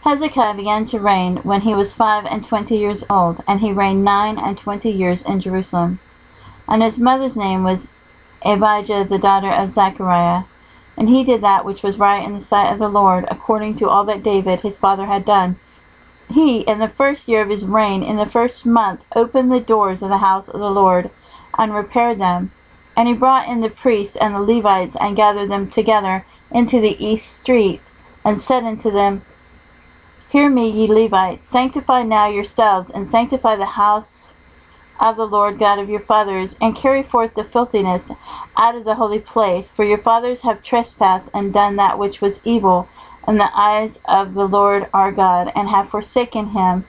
Hezekiah began to reign when he was 25 years old, and he reigned 29 years in Jerusalem. And his mother's name was Abijah the daughter of Zechariah. And he did that which was right in the sight of the Lord, according to all that David his father had done. He, in the first year of his reign, in the first month, opened the doors of the house of the Lord, and repaired them. And he brought in the priests and the Levites, and gathered them together into the east street, and said unto them, Hear me, ye Levites, sanctify now yourselves, and sanctify the house of the Lord God of your fathers, and carry forth the filthiness out of the holy place, for your fathers have trespassed and done that which was evil in the eyes of the Lord our God, and have forsaken him,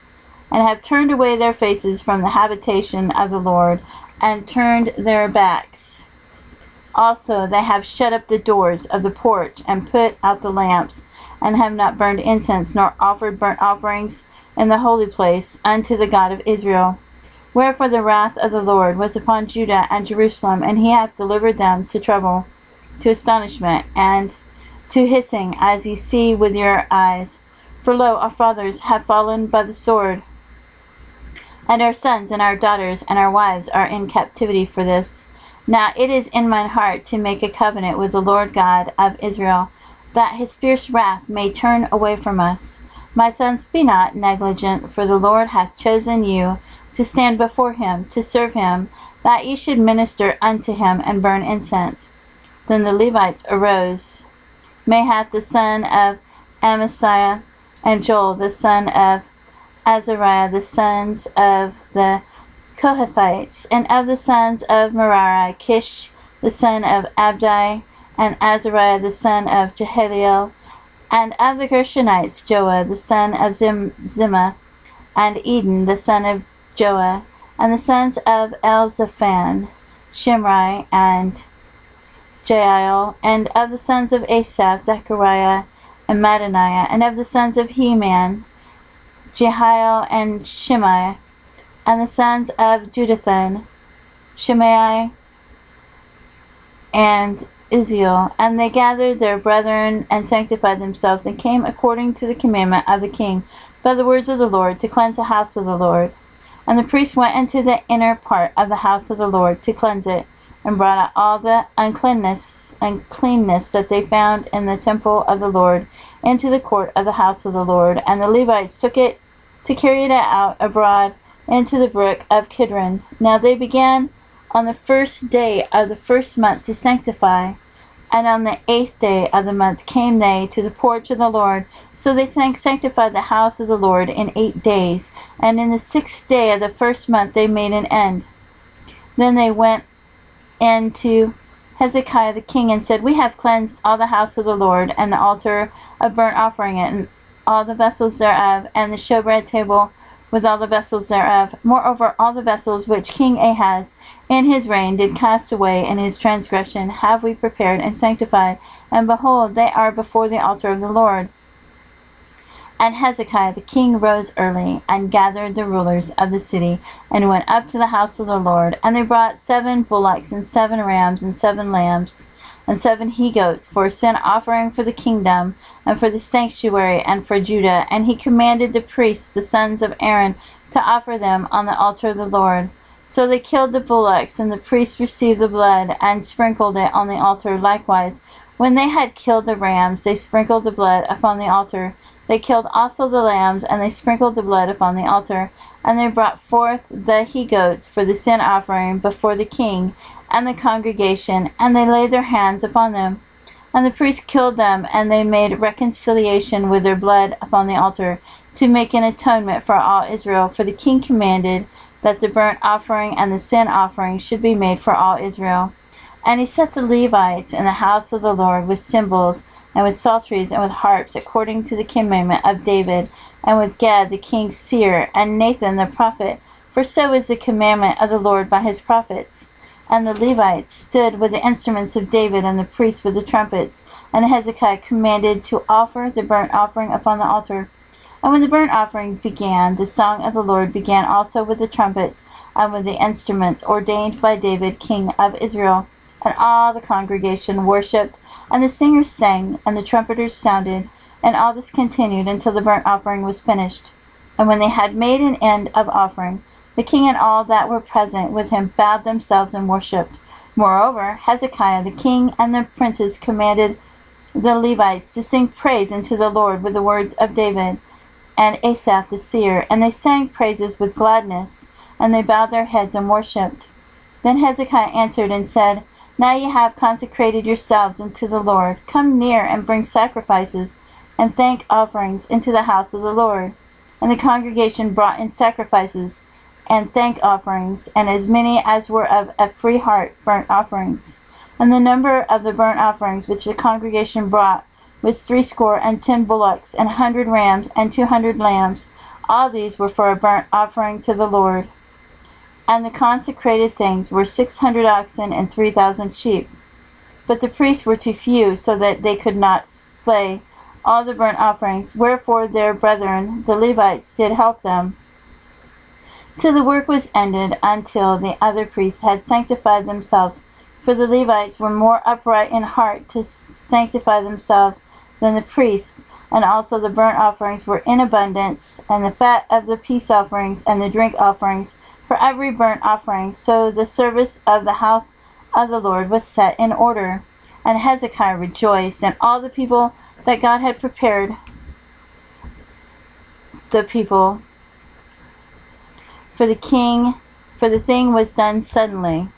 and have turned away their faces from the habitation of the Lord, and turned their backs. Also they have shut up the doors of the porch, and put out the lamps, and have not burned incense, nor offered burnt offerings in the holy place unto the God of Israel. Wherefore the wrath of the Lord was upon Judah and Jerusalem, and he hath delivered them to trouble, to astonishment, and to hissing, as ye see with your eyes. For lo, our fathers have fallen by the sword, and our sons and our daughters and our wives are in captivity for this. Now it is in mine heart to make a covenant with the Lord God of Israel, that his fierce wrath may turn away from us. My sons, be not negligent, for the Lord hath chosen you to stand before him, to serve him, that ye should minister unto him and burn incense. Then the Levites arose, Mahath the son of Amasiah, and Joel the son of Azariah, the sons of the Kohathites, and of the sons of Merari, Kish the son of Abdi, and Azariah the son of Jehaleel, and of the Gershonites, Joah the son of Zimmah, and Eden the son of Joah, and the sons of Elzaphan, Shimri, and Jael, and of the sons of Asaph, Zechariah, and Mattaniah, and of the sons of Heman, Jehiel, and Shimei, and the sons of Jeduthun, Shimei, and Uzziel. And they gathered their brethren, and sanctified themselves, and came according to the commandment of the king, by the words of the Lord, to cleanse the house of the Lord. And the priests went into the inner part of the house of the Lord to cleanse it, and brought out all the uncleanness that they found in the temple of the Lord into the court of the house of the Lord. And the Levites took it to carry it out abroad into the brook of Kidron. Now they began on the first day of the first month to sanctify, and on the 8th day of the month came they to the porch of the Lord. So they sanctified the house of the Lord in 8 days, and in the 6th day of the first month they made an end. Then they went in to Hezekiah the king, and said, We have cleansed all the house of the Lord, and the altar of burnt offering, and all the vessels thereof, and the showbread table with all the vessels thereof. Moreover, all the vessels which King Ahaz in his reign did cast away in his transgression have we prepared and sanctified, and behold, they are before the altar of the Lord. And Hezekiah the king rose early, and gathered the rulers of the city, and went up to the house of the Lord. And they brought 7 bullocks, and 7 rams, and 7 lambs, and 7 he-goats, for a sin offering for the kingdom, and for the sanctuary, and for Judah. And he commanded the priests, the sons of Aaron, to offer them on the altar of the Lord. So they killed the bullocks, and the priests received the blood, and sprinkled it on the altar. Likewise, when they had killed the rams, they sprinkled the blood upon the altar. They killed also the lambs, and they sprinkled the blood upon the altar. And they brought forth the he-goats for the sin offering before the king and the congregation, and they laid their hands upon them. And the priests killed them, and they made reconciliation with their blood upon the altar, to make an atonement for all Israel. For the king commanded that the burnt offering and the sin offering should be made for all Israel. And he set the Levites in the house of the Lord with cymbals, and with psalteries, and with harps, according to the commandment of David, and with Gad the king's seer, and Nathan the prophet, for so is the commandment of the Lord by his prophets. And the Levites stood with the instruments of David, and the priests with the trumpets. And Hezekiah commanded to offer the burnt offering upon the altar. And when the burnt offering began, the song of the Lord began also with the trumpets, and with the instruments ordained by David king of Israel. And all the congregation worshipped, and the singers sang, and the trumpeters sounded, And all this continued until the burnt offering was finished. And when they had made an end of offering, the king and all that were present with him bowed themselves and worshipped. Moreover, Hezekiah the king and the princes commanded the Levites to sing praise unto the Lord with the words of David and Asaph the seer. And they sang praises with gladness, and they bowed their heads and worshipped. Then Hezekiah answered and said, Now ye have consecrated yourselves unto the Lord. Come near and bring sacrifices and thank offerings into the house of the Lord. And the congregation brought in sacrifices and thank offerings, and as many as were of a free heart burnt offerings. And the number of the burnt offerings which the congregation brought was 60 bullocks, and 100 rams, and 200 lambs. All these were for a burnt offering to the Lord. And the consecrated things were 600 oxen and 3,000 sheep. But the priests were too few, so that they could not flay all the burnt offerings, wherefore their brethren, the Levites, did help them, till the work was ended, until the other priests had sanctified themselves. For the Levites were more upright in heart to sanctify themselves than the priests, and also the burnt offerings were in abundance, and the fat of the peace offerings and the drink offerings for every burnt offering. So the service of the house of the Lord was set in order. And Hezekiah rejoiced, and all the people that God had prepared the people for the king, for the thing was done suddenly.